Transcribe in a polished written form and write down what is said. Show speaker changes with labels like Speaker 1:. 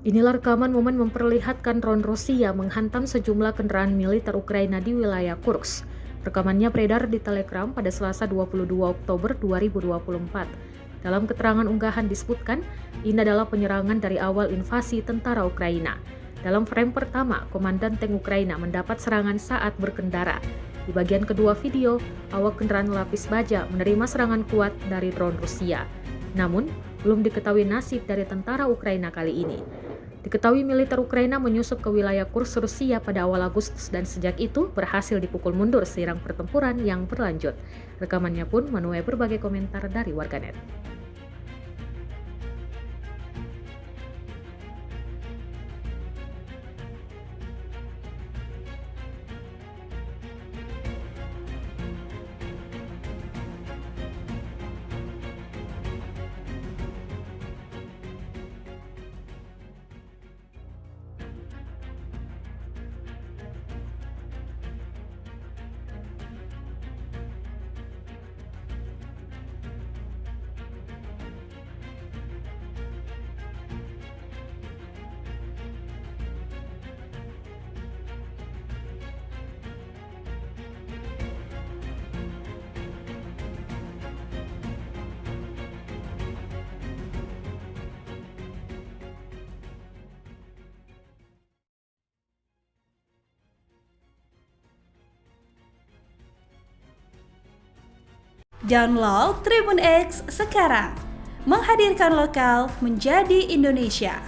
Speaker 1: Inilah rekaman momen memperlihatkan drone Rusia menghantam sejumlah kendaraan militer Ukraina di wilayah Kursk. Rekamannya beredar di Telegram pada Selasa 22 Oktober 2024. Dalam keterangan unggahan disebutkan, ini adalah penyerangan dari awal invasi tentara Ukraina. Dalam frame pertama, Komandan Tank Ukraina mendapat serangan saat berkendara. Di bagian kedua video, awak kendaraan lapis baja menerima serangan kuat dari drone Rusia. Namun, belum diketahui nasib dari tentara Ukraina kali ini. Diketahui militer Ukraina menyusup ke wilayah Kursk Rusia pada awal Agustus dan sejak itu berhasil dipukul mundur seiring pertempuran yang berlanjut. Rekamannya pun menuai berbagai komentar dari warganet.
Speaker 2: Download Tribun X sekarang, menghadirkan lokal menjadi Indonesia.